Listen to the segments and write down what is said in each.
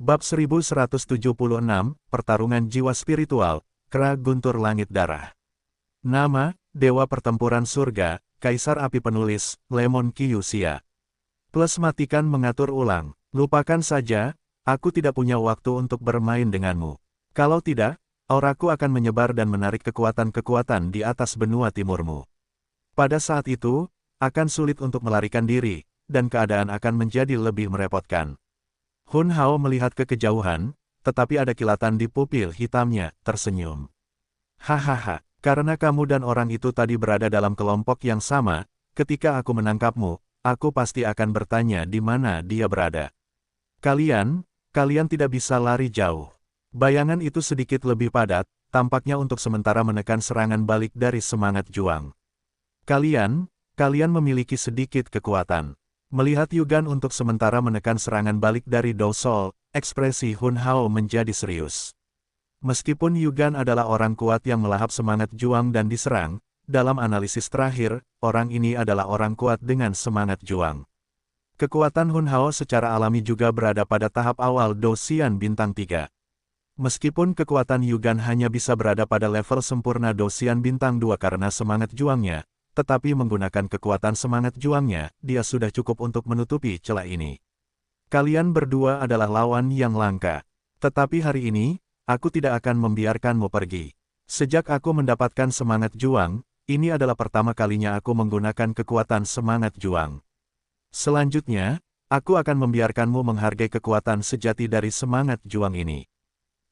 Bab 1176, Pertarungan Jiwa Spiritual, Kera Guntur Langit Darah. Nama, Dewa Pertempuran Surga, Kaisar Api Penulis, Lemon Kyusia. Plus matikan mengatur ulang, lupakan saja, aku tidak punya waktu untuk bermain denganmu. Kalau tidak, auraku akan menyebar dan menarik kekuatan-kekuatan di atas benua timurmu. Pada saat itu, akan sulit untuk melarikan diri, dan keadaan akan menjadi lebih merepotkan. Hun Hao melihat ke kejauhan, tetapi ada kilatan di pupil hitamnya, tersenyum. Hahaha, karena kamu dan orang itu tadi berada dalam kelompok yang sama, ketika aku menangkapmu, aku pasti akan bertanya di mana dia berada. Kalian tidak bisa lari jauh. Bayangan itu sedikit lebih padat, tampaknya untuk sementara menekan serangan balik dari semangat juang. Kalian memiliki sedikit kekuatan. Melihat Yugan untuk sementara menekan serangan balik dari Do Sol, ekspresi Hun Hao menjadi serius. Meskipun Yugan adalah orang kuat yang melahap semangat juang dan diserang, dalam analisis terakhir, orang ini adalah orang kuat dengan semangat juang. Kekuatan Hun Hao secara alami juga berada pada tahap awal Do Xian Bintang 3. Meskipun kekuatan Yugan hanya bisa berada pada level sempurna Do Xian Bintang 2 karena semangat juangnya, tetapi menggunakan kekuatan semangat juangnya, dia sudah cukup untuk menutupi celah ini. Kalian berdua adalah lawan yang langka. Tetapi hari ini, aku tidak akan membiarkanmu pergi. Sejak aku mendapatkan semangat juang, ini adalah pertama kalinya aku menggunakan kekuatan semangat juang. Selanjutnya, aku akan membiarkanmu menghargai kekuatan sejati dari semangat juang ini.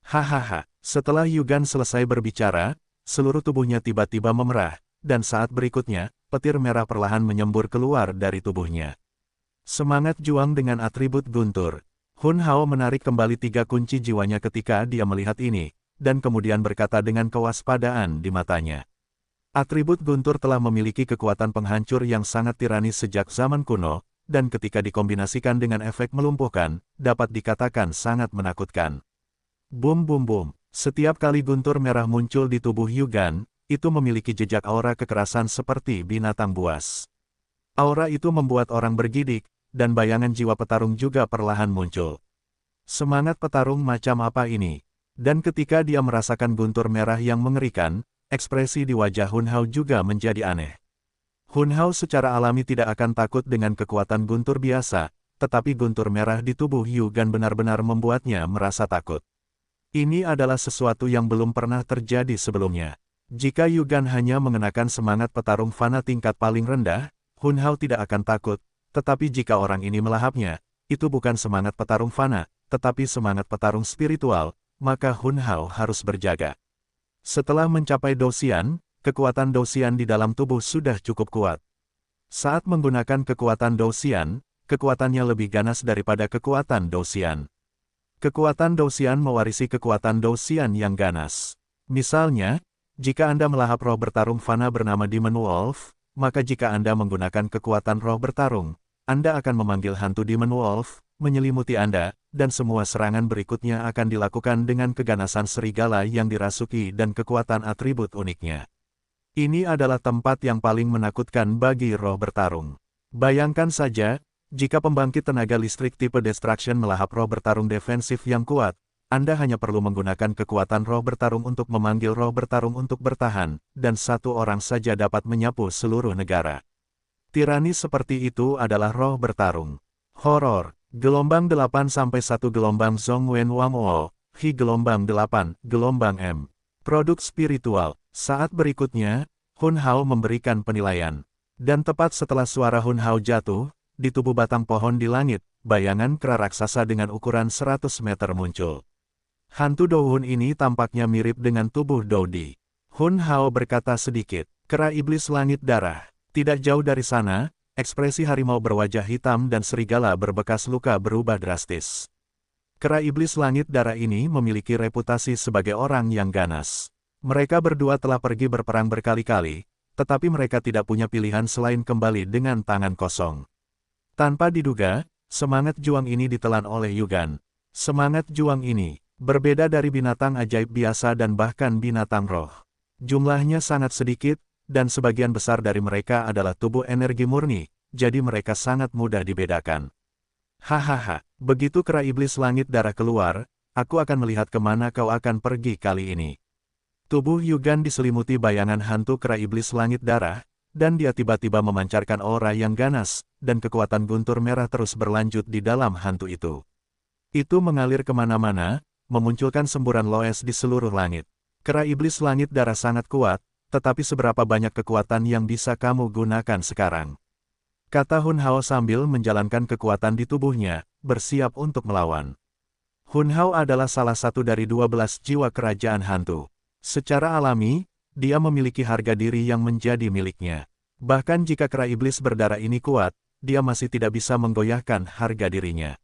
Hahaha, setelah Yugan selesai berbicara, seluruh tubuhnya tiba-tiba memerah. Dan saat berikutnya, petir merah perlahan menyembur keluar dari tubuhnya. Semangat juang dengan atribut guntur. Hun Hao menarik kembali 3 kunci jiwanya ketika dia melihat ini, dan kemudian berkata dengan kewaspadaan di matanya. Atribut guntur telah memiliki kekuatan penghancur yang sangat tiranis sejak zaman kuno, dan ketika dikombinasikan dengan efek melumpuhkan, dapat dikatakan sangat menakutkan. Bum bum bum, setiap kali guntur merah muncul di tubuh Yugan, itu memiliki jejak aura kekerasan seperti binatang buas. Aura itu membuat orang bergidik, dan bayangan jiwa petarung juga perlahan muncul. Semangat petarung macam apa ini? Dan ketika dia merasakan guntur merah yang mengerikan, ekspresi di wajah Hun Hao juga menjadi aneh. Hun Hao secara alami tidak akan takut dengan kekuatan guntur biasa, tetapi guntur merah di tubuh Yugan benar-benar membuatnya merasa takut. Ini adalah sesuatu yang belum pernah terjadi sebelumnya. Jika Yugan hanya mengenakan semangat petarung fana tingkat paling rendah, Hun Hao tidak akan takut, tetapi jika orang ini melahapnya, itu bukan semangat petarung fana, tetapi semangat petarung spiritual, maka Hun Hao harus berjaga. Setelah mencapai Do Xian, kekuatan Do Xian di dalam tubuh sudah cukup kuat. Saat menggunakan kekuatan Do Xian, kekuatannya lebih ganas daripada kekuatan Do Xian. Kekuatan Do Xian mewarisi kekuatan Do Xian yang ganas. Misalnya, jika Anda melahap roh bertarung fana bernama Demon Wolf, maka jika Anda menggunakan kekuatan roh bertarung, Anda akan memanggil hantu Demon Wolf, menyelimuti Anda, dan semua serangan berikutnya akan dilakukan dengan keganasan serigala yang dirasuki dan kekuatan atribut uniknya. Ini adalah tempat yang paling menakutkan bagi roh bertarung. Bayangkan saja, jika pembangkit tenaga listrik tipe Destruction melahap roh bertarung defensif yang kuat, Anda hanya perlu menggunakan kekuatan roh bertarung untuk memanggil roh bertarung untuk bertahan, dan satu orang saja dapat menyapu seluruh negara. Tirani seperti itu adalah roh bertarung. Horor, gelombang 8 sampai 1 gelombang Zhong Wen Wang O, Hi gelombang 8, gelombang M. Produk spiritual. Saat berikutnya, Hun Hao memberikan penilaian. Dan tepat setelah suara Hun Hao jatuh, di tubuh batang pohon di langit, bayangan kera raksasa dengan ukuran 100 meter muncul. Hantu Douhun ini tampaknya mirip dengan tubuh Doudi. Hun Hao berkata sedikit, kera iblis langit darah. Tidak jauh dari sana, ekspresi harimau berwajah hitam dan serigala berbekas luka berubah drastis. Kera iblis langit darah ini memiliki reputasi sebagai orang yang ganas. Mereka berdua telah pergi berperang berkali-kali, tetapi mereka tidak punya pilihan selain kembali dengan tangan kosong. Tanpa diduga, semangat juang ini ditelan oleh Yugan. Semangat juang ini berbeda dari binatang ajaib biasa dan bahkan binatang roh. Jumlahnya sangat sedikit, dan sebagian besar dari mereka adalah tubuh energi murni, jadi mereka sangat mudah dibedakan. Hahaha, begitu kera iblis langit darah keluar, aku akan melihat kemana kau akan pergi kali ini. Tubuh Yugan diselimuti bayangan hantu kera iblis langit darah, dan dia tiba-tiba memancarkan aura yang ganas, dan kekuatan guntur merah terus berlanjut di dalam hantu itu. Itu mengalir kemana-mana, memunculkan semburan loes di seluruh langit. Kera iblis langit darah sangat kuat, tetapi seberapa banyak kekuatan yang bisa kamu gunakan sekarang? Kata Hun Hao sambil menjalankan kekuatan di tubuhnya, bersiap untuk melawan. Hun Hao adalah salah satu dari 12 jiwa kerajaan hantu. Secara alami, dia memiliki harga diri yang menjadi miliknya. Bahkan jika kera iblis berdarah ini kuat, dia masih tidak bisa menggoyahkan harga dirinya.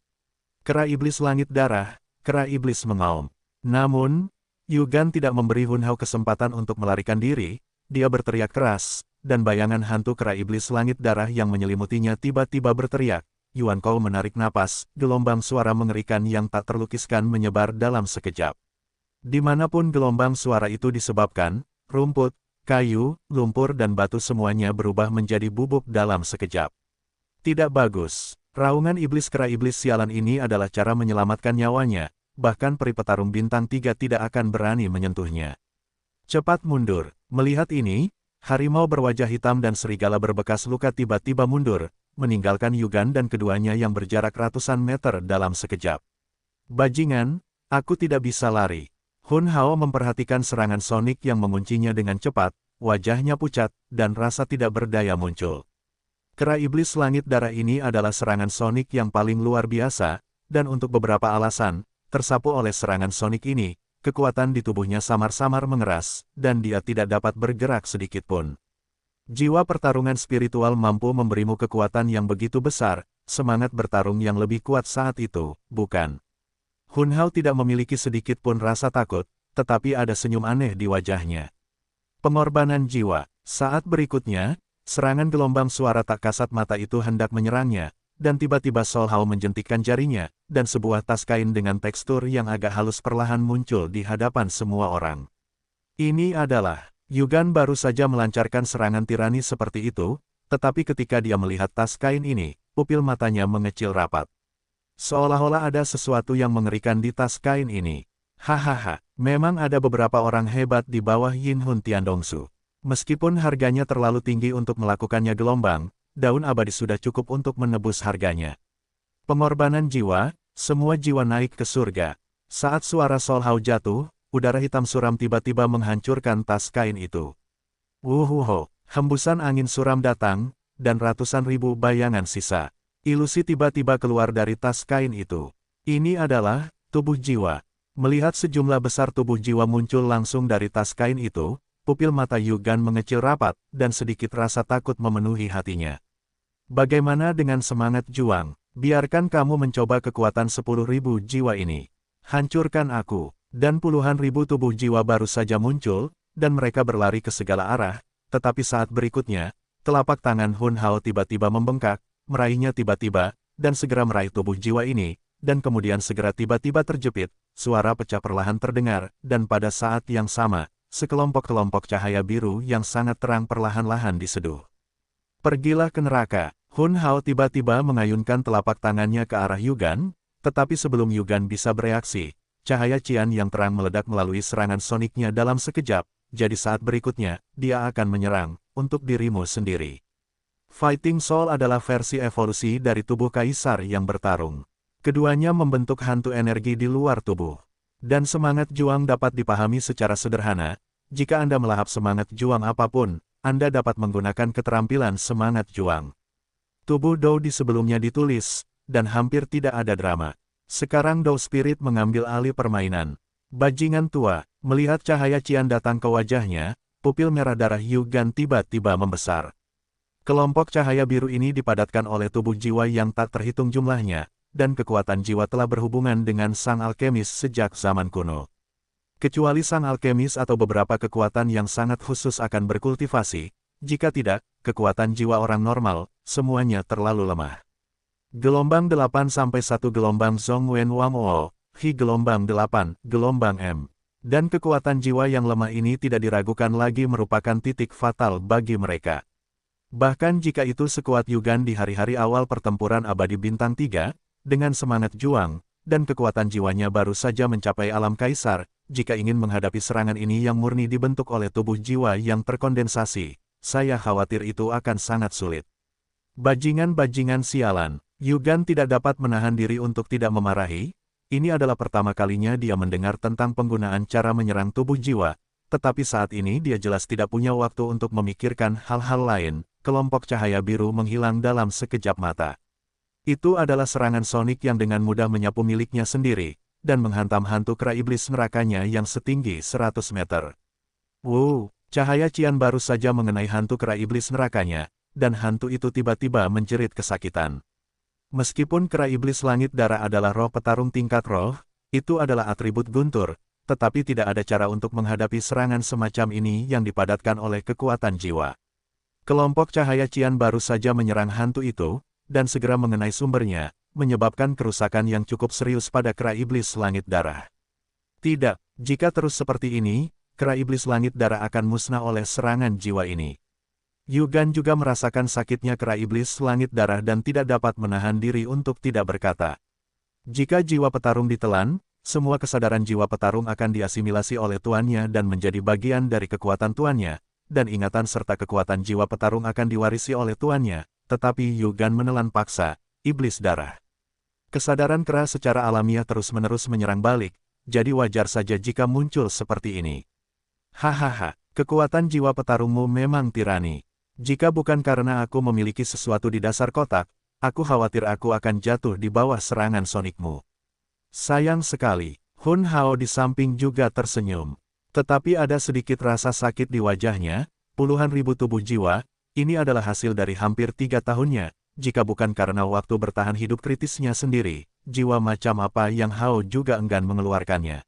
Kera iblis langit darah, kera iblis mengaum. Namun, Yugan tidak memberi Hun Hao kesempatan untuk melarikan diri, dia berteriak keras, dan bayangan hantu kera iblis langit darah yang menyelimutinya tiba-tiba berteriak. Yuan Kou menarik napas, gelombang suara mengerikan yang tak terlukiskan menyebar dalam sekejap. Dimanapun gelombang suara itu disebabkan, rumput, kayu, lumpur dan batu semuanya berubah menjadi bubuk dalam sekejap. Tidak bagus. Raungan iblis kera iblis sialan ini adalah cara menyelamatkan nyawanya, bahkan peri petarung bintang 3 tidak akan berani menyentuhnya. Cepat mundur. Melihat ini, harimau berwajah hitam dan serigala berbekas luka tiba-tiba mundur, meninggalkan Yugan dan keduanya yang berjarak ratusan meter dalam sekejap. Bajingan, aku tidak bisa lari. Hun Hao memperhatikan serangan Sonic yang menguncinya dengan cepat, wajahnya pucat, dan rasa tidak berdaya muncul. Kera iblis langit darah ini adalah serangan Sonic yang paling luar biasa, dan untuk beberapa alasan, tersapu oleh serangan Sonic ini, kekuatan di tubuhnya samar-samar mengeras, dan dia tidak dapat bergerak sedikit pun. Jiwa pertarungan spiritual mampu memberimu kekuatan yang begitu besar, semangat bertarung yang lebih kuat saat itu, bukan? Hun Hao tidak memiliki sedikit pun rasa takut, tetapi ada senyum aneh di wajahnya. Pengorbanan jiwa. Saat berikutnya, serangan gelombang suara tak kasat mata itu hendak menyerangnya, dan tiba-tiba Sol Hao menjentikkan jarinya, dan sebuah tas kain dengan tekstur yang agak halus perlahan muncul di hadapan semua orang. Ini adalah, Yugan baru saja melancarkan serangan tirani seperti itu, tetapi ketika dia melihat tas kain ini, pupil matanya mengecil rapat. Seolah-olah ada sesuatu yang mengerikan di tas kain ini. Hahaha, memang ada beberapa orang hebat di bawah Yin Hun Tiandongsu. Meskipun harganya terlalu tinggi untuk melakukannya gelombang, daun abadi sudah cukup untuk menebus harganya. Pengorbanan jiwa, semua jiwa naik ke surga. Saat suara Sol Hao jatuh, udara hitam suram tiba-tiba menghancurkan tas kain itu. Wuhuho, hembusan angin suram datang, dan ratusan ribu bayangan sisa. Ilusi tiba-tiba keluar dari tas kain itu. Ini adalah tubuh jiwa. Melihat sejumlah besar tubuh jiwa muncul langsung dari tas kain itu, pupil mata Yugan mengecil rapat, dan sedikit rasa takut memenuhi hatinya. Bagaimana dengan semangat juang? Biarkan kamu mencoba kekuatan 10.000 jiwa ini. Hancurkan aku. Dan puluhan ribu tubuh jiwa baru saja muncul, dan mereka berlari ke segala arah, tetapi saat berikutnya, telapak tangan Hun Hao tiba-tiba membengkak, meraihnya tiba-tiba, dan segera meraih tubuh jiwa ini, dan kemudian segera tiba-tiba terjepit, suara pecah perlahan terdengar, dan pada saat yang sama, sekelompok-kelompok cahaya biru yang sangat terang perlahan-lahan diseduh. Pergilah ke neraka. Hun Hao tiba-tiba mengayunkan telapak tangannya ke arah Yugan, tetapi sebelum Yugan bisa bereaksi, cahaya cian yang terang meledak melalui serangan soniknya dalam sekejap, jadi saat berikutnya, dia akan menyerang, untuk dirimu sendiri. Fighting Soul adalah versi evolusi dari tubuh kaisar yang bertarung. Keduanya membentuk hantu energi di luar tubuh. Dan semangat juang dapat dipahami secara sederhana, jika Anda melahap semangat juang apapun, Anda dapat menggunakan keterampilan semangat juang. Tubuh Dou di sebelumnya ditulis, dan hampir tidak ada drama. Sekarang Dou Spirit mengambil alih permainan. Bajingan tua, melihat cahaya cian datang ke wajahnya, pupil merah darah Yugan tiba-tiba membesar. Kelompok cahaya biru ini dipadatkan oleh tubuh jiwa yang tak terhitung jumlahnya, dan kekuatan jiwa telah berhubungan dengan sang alkemis sejak zaman kuno. Kecuali sang alkemis atau beberapa kekuatan yang sangat khusus akan berkultivasi, jika tidak, kekuatan jiwa orang normal, semuanya terlalu lemah. Gelombang 8 sampai 1 gelombang Zhong Wen Wang O, Hi gelombang 8, gelombang M. Dan kekuatan jiwa yang lemah ini tidak diragukan lagi merupakan titik fatal bagi mereka. Bahkan jika itu sekuat Yugan di hari-hari awal pertempuran abadi bintang 3, dengan semangat juang, dan kekuatan jiwanya baru saja mencapai alam kaisar. Jika ingin menghadapi serangan ini yang murni dibentuk oleh tubuh jiwa yang terkondensasi, saya khawatir itu akan sangat sulit. Bajingan-bajingan sialan. Yugan tidak dapat menahan diri untuk tidak memarahi. Ini adalah pertama kalinya dia mendengar tentang penggunaan cara menyerang tubuh jiwa, tetapi saat ini dia jelas tidak punya waktu untuk memikirkan hal-hal lain. Kelompok cahaya biru menghilang dalam sekejap mata. Itu adalah serangan Sonic yang dengan mudah menyapu miliknya sendiri, dan menghantam hantu kera iblis nerakanya yang setinggi 100 meter. Wow, cahaya cian baru saja mengenai hantu kera iblis nerakanya, dan hantu itu tiba-tiba menjerit kesakitan. Meskipun kera iblis langit darah adalah roh petarung tingkat roh, itu adalah atribut guntur, tetapi tidak ada cara untuk menghadapi serangan semacam ini yang dipadatkan oleh kekuatan jiwa. Kelompok cahaya cian baru saja menyerang hantu itu, dan segera mengenai sumbernya, menyebabkan kerusakan yang cukup serius pada kera iblis langit darah. Tidak, jika terus seperti ini, kera iblis langit darah akan musnah oleh serangan jiwa ini. Yugan juga merasakan sakitnya kera iblis langit darah dan tidak dapat menahan diri untuk tidak berkata. Jika jiwa petarung ditelan, semua kesadaran jiwa petarung akan diasimilasi oleh tuannya dan menjadi bagian dari kekuatan tuannya, dan ingatan serta kekuatan jiwa petarung akan diwarisi oleh tuannya. Tetapi Yugan menelan paksa, iblis darah. Kesadaran kera secara alamiah terus-menerus menyerang balik, jadi wajar saja jika muncul seperti ini. Hahaha, kekuatan jiwa petarungmu memang tirani. Jika bukan karena aku memiliki sesuatu di dasar kotak, aku khawatir aku akan jatuh di bawah serangan sonikmu. Sayang sekali, Hun Hao di samping juga tersenyum. Tetapi ada sedikit rasa sakit di wajahnya, puluhan ribu tubuh jiwa. Ini adalah hasil dari hampir 3 tahunnya, jika bukan karena waktu bertahan hidup kritisnya sendiri, jiwa macam apa yang Hao juga enggan mengeluarkannya.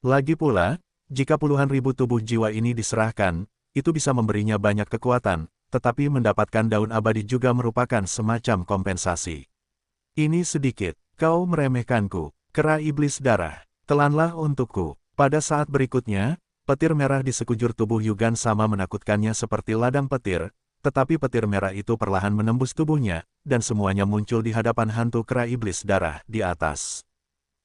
Lagi pula, jika puluhan ribu tubuh jiwa ini diserahkan, itu bisa memberinya banyak kekuatan, tetapi mendapatkan daun abadi juga merupakan semacam kompensasi. Ini sedikit, kau meremehkanku, kera iblis darah, telanlah untukku. Pada saat berikutnya, petir merah di sekujur tubuh Yugan sama menakutkannya seperti ladang petir, tetapi petir merah itu perlahan menembus tubuhnya, dan semuanya muncul di hadapan hantu kera iblis darah di atas.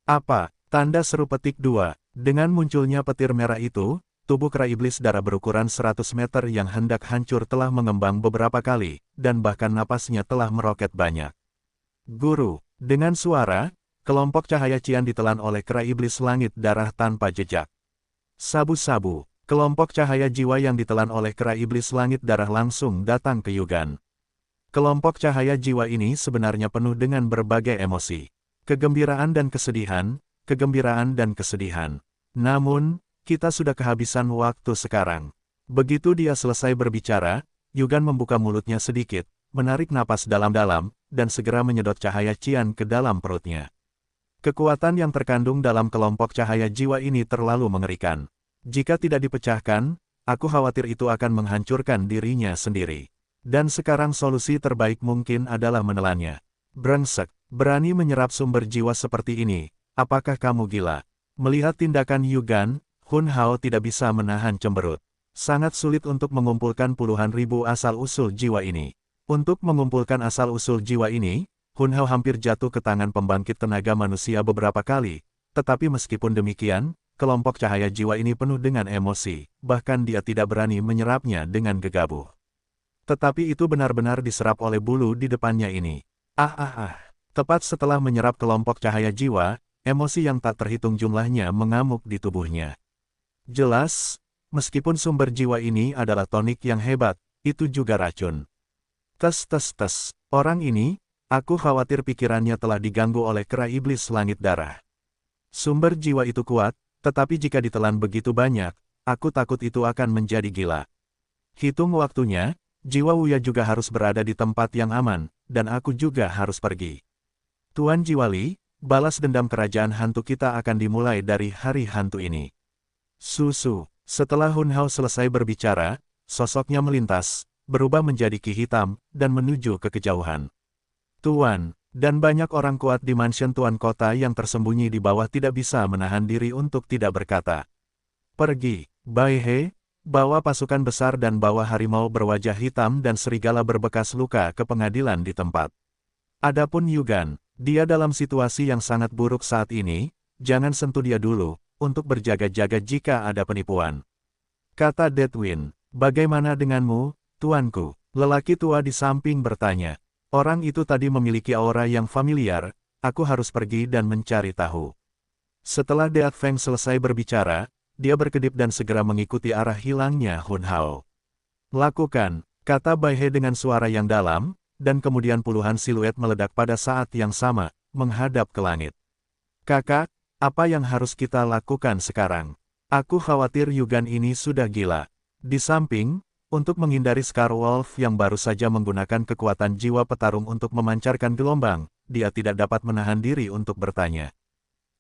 Apa? Tanda seru petik 2. Dengan munculnya petir merah itu, tubuh kera iblis darah berukuran 100 meter yang hendak hancur telah mengembang beberapa kali, dan bahkan napasnya telah meroket banyak. Guru, dengan suara, kelompok cahaya cian ditelan oleh kera iblis langit darah tanpa jejak. Sabu-sabu. Kelompok cahaya jiwa yang ditelan oleh kera iblis langit darah langsung datang ke Yugan. Kelompok cahaya jiwa ini sebenarnya penuh dengan berbagai emosi. Kegembiraan dan kesedihan, kegembiraan dan kesedihan. Namun, kita sudah kehabisan waktu sekarang. Begitu dia selesai berbicara, Yugan membuka mulutnya sedikit, menarik napas dalam-dalam, dan segera menyedot cahaya cian ke dalam perutnya. Kekuatan yang terkandung dalam kelompok cahaya jiwa ini terlalu mengerikan. Jika tidak dipecahkan, aku khawatir itu akan menghancurkan dirinya sendiri. Dan sekarang solusi terbaik mungkin adalah menelannya. Brengsek, berani menyerap sumber jiwa seperti ini, apakah kamu gila? Melihat tindakan Yugan, Hun Hao tidak bisa menahan cemberut. Sangat sulit untuk mengumpulkan puluhan ribu asal-usul jiwa ini. Untuk mengumpulkan asal-usul jiwa ini, Hun Hao hampir jatuh ke tangan pembangkit tenaga manusia beberapa kali. Tetapi meskipun demikian, kelompok cahaya jiwa ini penuh dengan emosi, bahkan dia tidak berani menyerapnya dengan gegabah. Tetapi itu benar-benar diserap oleh bulu di depannya ini. Tepat setelah menyerap kelompok cahaya jiwa, emosi yang tak terhitung jumlahnya mengamuk di tubuhnya. Jelas, meskipun sumber jiwa ini adalah tonik yang hebat, itu juga racun. Tes, orang ini, aku khawatir pikirannya telah diganggu oleh kera iblis langit darah. Sumber jiwa itu kuat, tetapi jika ditelan begitu banyak, aku takut itu akan menjadi gila. Hitung waktunya, jiwa Wuya juga harus berada di tempat yang aman, dan aku juga harus pergi. Tuan Jiwali, balas dendam kerajaan hantu kita akan dimulai dari hari hantu ini. Setelah Hun Hao selesai berbicara, sosoknya melintas, berubah menjadi ki hitam, dan menuju ke kejauhan. Tuan, dan banyak orang kuat di mansion Tuan Kota yang tersembunyi di bawah tidak bisa menahan diri untuk tidak berkata. Pergi, Bai He, bawa pasukan besar dan bawa harimau berwajah hitam dan serigala berbekas luka ke pengadilan di tempat. Adapun Yugan, Dia dalam situasi yang sangat buruk saat ini, jangan sentuh dia dulu, untuk berjaga-jaga jika ada penipuan. Kata Deathwind, bagaimana denganmu, tuanku? Lelaki tua di samping bertanya. Orang itu tadi memiliki aura yang familiar, aku harus pergi dan mencari tahu. Setelah Deat Feng selesai berbicara, dia berkedip dan segera mengikuti arah hilangnya Hun Hao. Lakukan, kata Bai He dengan suara yang dalam, dan kemudian puluhan siluet meledak pada saat yang sama, menghadap ke langit. Kakak, apa yang harus kita lakukan sekarang? Aku khawatir Yugan ini sudah gila. Di samping, untuk menghindari Scarwolf yang baru saja menggunakan kekuatan jiwa petarung untuk memancarkan gelombang, dia tidak dapat menahan diri untuk bertanya.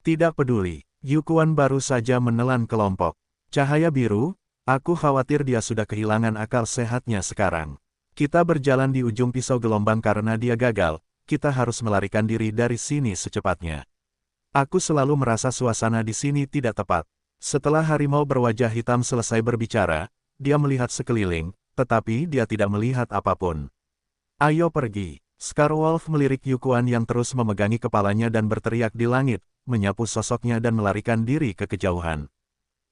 Tidak peduli, Yukuan baru saja menelan kelompok. Cahaya biru, aku khawatir dia sudah kehilangan akal sehatnya sekarang. Kita berjalan di ujung pisau gelombang karena dia gagal, kita harus melarikan diri dari sini secepatnya. Aku selalu merasa suasana di sini tidak tepat. Setelah harimau berwajah hitam selesai berbicara, dia melihat sekeliling, tetapi dia tidak melihat apapun. Ayo pergi. Scarwolf melirik Yukuan yang terus memegangi kepalanya dan berteriak di langit, menyapu sosoknya dan melarikan diri ke kejauhan.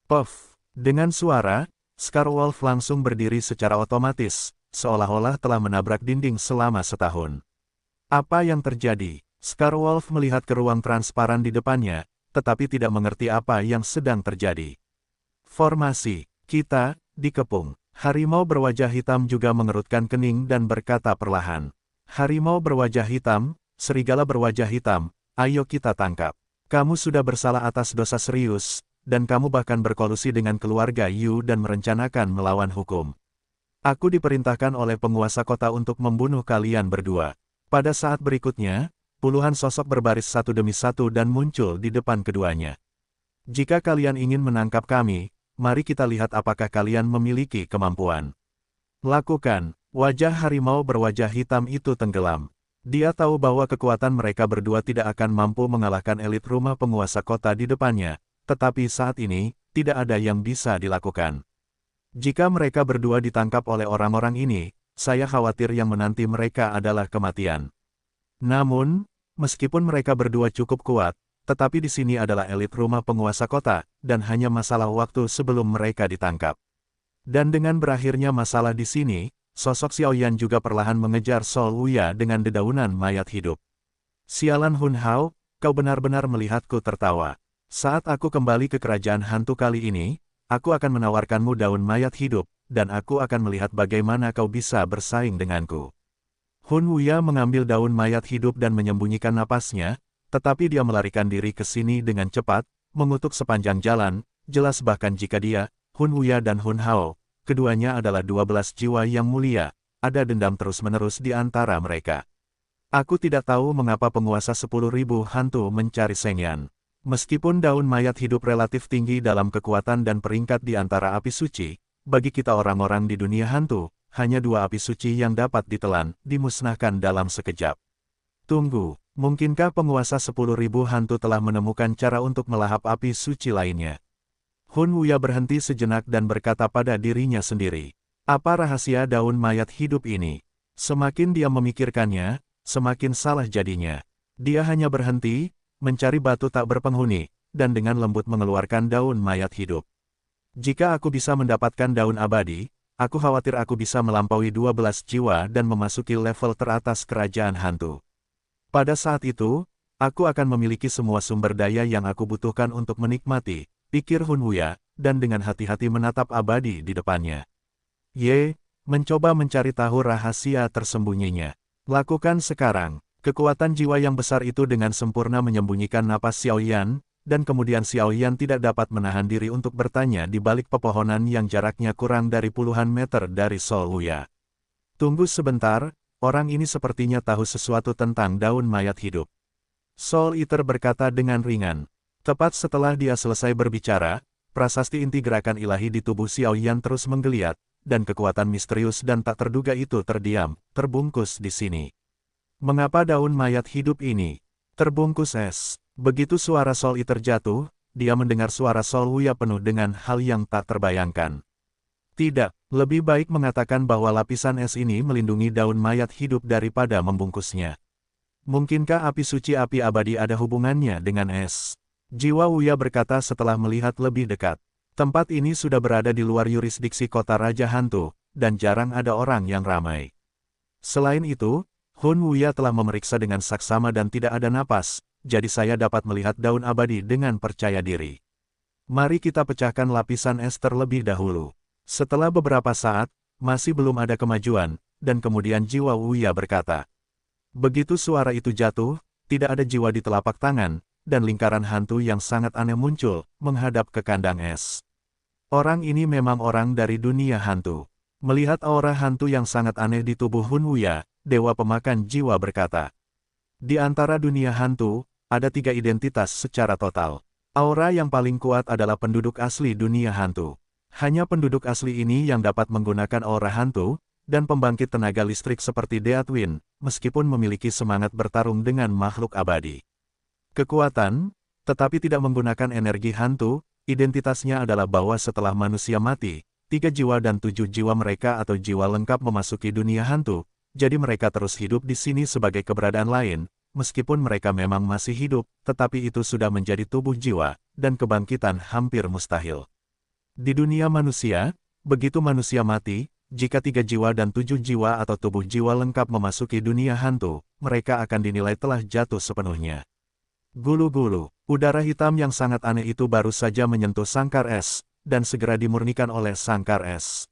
Puff! Dengan suara, Scarwolf langsung berdiri secara otomatis, seolah-olah telah menabrak dinding selama setahun. Apa yang terjadi? Scarwolf melihat ke ruang transparan di depannya, tetapi tidak mengerti apa yang sedang terjadi. Formasi, kita, dikepung. Harimau berwajah hitam juga mengerutkan kening dan berkata perlahan. Harimau berwajah hitam, serigala berwajah hitam, ayo kita tangkap. Kamu sudah bersalah atas dosa serius, dan kamu bahkan berkolusi dengan keluarga Yu dan merencanakan melawan hukum. Aku diperintahkan oleh penguasa kota untuk membunuh kalian berdua. Pada saat berikutnya, puluhan sosok berbaris satu demi satu dan muncul di depan keduanya. Jika kalian ingin menangkap kami, mari kita lihat apakah kalian memiliki kemampuan. Lakukan. Wajah harimau berwajah hitam itu tenggelam. Dia tahu bahwa kekuatan mereka berdua tidak akan mampu mengalahkan elit rumah penguasa kota di depannya, tetapi saat ini, tidak ada yang bisa dilakukan. Jika mereka berdua ditangkap oleh orang-orang ini, saya khawatir yang menanti mereka adalah kematian. Namun, meskipun mereka berdua cukup kuat, tetapi di sini adalah elit rumah penguasa kota, dan hanya masalah waktu sebelum mereka ditangkap. Dan dengan berakhirnya masalah di sini, sosok Xiao Yan juga perlahan mengejar Sol Wuya dengan dedaunan mayat hidup. Sialan Hun Hao, kau benar-benar melihatku tertawa. Saat aku kembali ke kerajaan hantu kali ini, aku akan menawarkanmu daun mayat hidup, dan aku akan melihat bagaimana kau bisa bersaing denganku. Hun Wuya mengambil daun mayat hidup dan menyembunyikan napasnya, tetapi dia melarikan diri ke sini dengan cepat, mengutuk sepanjang jalan, jelas bahkan jika dia, Hun Wuya dan Hun Hao, keduanya adalah 12 jiwa yang mulia, ada dendam terus-menerus di antara mereka. Aku tidak tahu mengapa penguasa 10.000 hantu mencari Seng Yan. Meskipun daun mayat hidup relatif tinggi dalam kekuatan dan peringkat di antara api suci, bagi kita orang-orang di dunia hantu, hanya 2 api suci yang dapat ditelan, dimusnahkan dalam sekejap. Tunggu, mungkinkah penguasa 10.000 hantu telah menemukan cara untuk melahap api suci lainnya? Hun Wuya berhenti sejenak dan berkata pada dirinya sendiri. Apa rahasia daun mayat hidup ini? Semakin dia memikirkannya, semakin salah jadinya. Dia hanya berhenti, mencari batu tak berpenghuni, dan dengan lembut mengeluarkan daun mayat hidup. Jika aku bisa mendapatkan daun abadi, aku khawatir aku bisa melampaui 12 jiwa dan memasuki level teratas kerajaan hantu. Pada saat itu, aku akan memiliki semua sumber daya yang aku butuhkan untuk menikmati, pikir Hun Wuya, dan dengan hati-hati menatap abadi di depannya. Mencoba mencari tahu rahasia tersembunyinya. Lakukan sekarang. Kekuatan jiwa yang besar itu dengan sempurna menyembunyikan napas Xiao Yan, dan kemudian Xiao Yan tidak dapat menahan diri untuk bertanya di balik pepohonan yang jaraknya kurang dari puluhan meter dari Sol Wuya. Tunggu sebentar, orang ini sepertinya tahu sesuatu tentang daun mayat hidup. Soul Eater berkata dengan ringan. Tepat setelah dia selesai berbicara, prasasti inti gerakan ilahi di tubuh Xiao Yan terus menggeliat, dan kekuatan misterius dan tak terduga itu terdiam, terbungkus di sini. Mengapa daun mayat hidup ini terbungkus es? Begitu suara Soul Eater jatuh, dia mendengar suara Sol Wuya penuh dengan hal yang tak terbayangkan. Tidak, lebih baik mengatakan bahwa lapisan es ini melindungi daun mayat hidup daripada membungkusnya. Mungkinkah api suci api abadi ada hubungannya dengan es? Jiwa Wuya berkata setelah melihat lebih dekat. Tempat ini sudah berada di luar yurisdiksi kota Raja Hantu, dan jarang ada orang yang ramai. Selain itu, Hun Wuya telah memeriksa dengan saksama dan tidak ada napas, jadi saya dapat melihat daun abadi dengan percaya diri. Mari kita pecahkan lapisan es terlebih dahulu. Setelah beberapa saat, masih belum ada kemajuan, dan kemudian jiwa Wuya berkata. Begitu suara itu jatuh, tidak ada jiwa di telapak tangan, dan lingkaran hantu yang sangat aneh muncul, menghadap ke kandang es. Orang ini memang orang dari dunia hantu. Melihat aura hantu yang sangat aneh di tubuh Hun Wuya, Dewa Pemakan Jiwa berkata. Di antara dunia hantu, ada 3 identitas secara total. Aura yang paling kuat adalah penduduk asli dunia hantu. Hanya penduduk asli ini yang dapat menggunakan aura hantu, dan pembangkit tenaga listrik seperti Deathwind, meskipun memiliki semangat bertarung dengan makhluk abadi. Kekuatan, tetapi tidak menggunakan energi hantu, identitasnya adalah bahwa setelah manusia mati, 3 jiwa dan 7 jiwa mereka atau jiwa lengkap memasuki dunia hantu, jadi mereka terus hidup di sini sebagai keberadaan lain, meskipun mereka memang masih hidup, tetapi itu sudah menjadi tubuh jiwa, dan kebangkitan hampir mustahil. Di dunia manusia, begitu manusia mati, jika 3 jiwa dan 7 jiwa atau tubuh jiwa lengkap memasuki dunia hantu, mereka akan dinilai telah jatuh sepenuhnya. Gulu-gulu, udara hitam yang sangat aneh itu baru saja menyentuh sangkar es, dan segera dimurnikan oleh sangkar es.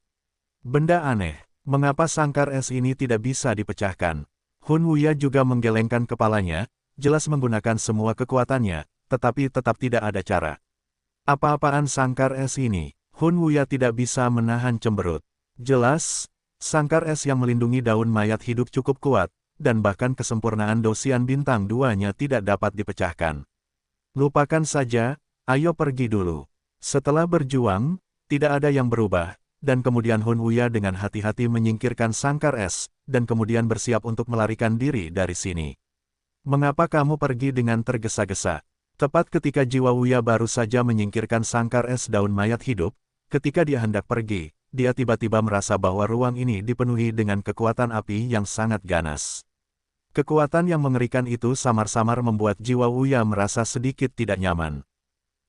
Benda aneh, mengapa sangkar es ini tidak bisa dipecahkan? Hun Wuya juga menggelengkan kepalanya, jelas menggunakan semua kekuatannya, tetapi tetap tidak ada cara. Apa-apaan sangkar es ini? Hun Wuya tidak bisa menahan cemberut. Jelas, sangkar es yang melindungi daun mayat hidup cukup kuat, dan bahkan kesempurnaan dosian bintang 2-nya tidak dapat dipecahkan. Lupakan saja, ayo pergi dulu. Setelah berjuang, tidak ada yang berubah, dan kemudian Hun Wuya dengan hati-hati menyingkirkan sangkar es, dan kemudian bersiap untuk melarikan diri dari sini. Mengapa kamu pergi dengan tergesa-gesa? Tepat ketika jiwa Wuya baru saja menyingkirkan sangkar es daun mayat hidup, ketika dia hendak pergi, dia tiba-tiba merasa bahwa ruang ini dipenuhi dengan kekuatan api yang sangat ganas. Kekuatan yang mengerikan itu samar-samar membuat jiwa Wuya merasa sedikit tidak nyaman.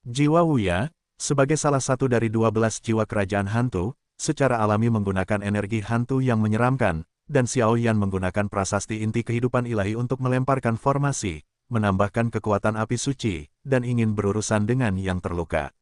Jiwa Wuya, sebagai salah satu dari 12 jiwa kerajaan hantu, secara alami menggunakan energi hantu yang menyeramkan, dan Xiao Yan menggunakan prasasti inti kehidupan ilahi untuk melemparkan formasi, menambahkan kekuatan api suci, dan ingin berurusan dengan yang terluka.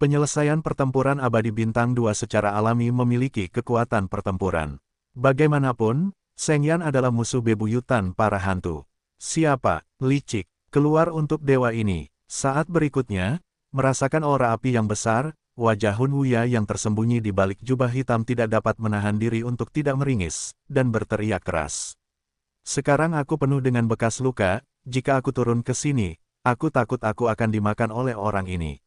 Penyelesaian pertempuran abadi bintang 2 secara alami memiliki kekuatan pertempuran. Bagaimanapun, Sheng Yan adalah musuh bebuyutan para hantu. Siapa, licik, keluar untuk dewa ini. Saat berikutnya, merasakan aura api yang besar, wajah Hun Wuya yang tersembunyi di balik jubah hitam tidak dapat menahan diri untuk tidak meringis, dan berteriak keras. Sekarang aku penuh dengan bekas luka, jika aku turun ke sini, aku takut aku akan dimakan oleh orang ini.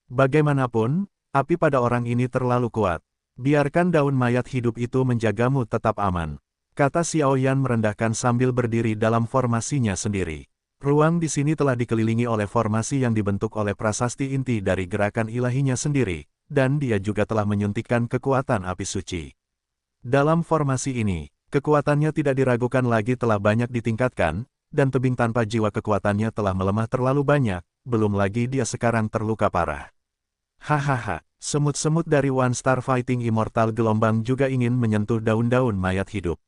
Bagaimanapun, api pada orang ini terlalu kuat. Biarkan daun mayat hidup itu menjagamu tetap aman. Kata Xiao Yan merendahkan sambil berdiri dalam formasinya sendiri. Ruang di sini telah dikelilingi oleh formasi yang dibentuk oleh prasasti inti dari gerakan ilahinya sendiri, dan dia juga telah menyuntikkan kekuatan api suci. Dalam formasi ini, kekuatannya tidak diragukan lagi telah banyak ditingkatkan, dan tebing tanpa jiwa kekuatannya telah melemah terlalu banyak, belum lagi dia sekarang terluka parah. Hahaha, semut-semut dari One Star Fighting Immortal Gelombang juga ingin menyentuh daun-daun mayat hidup.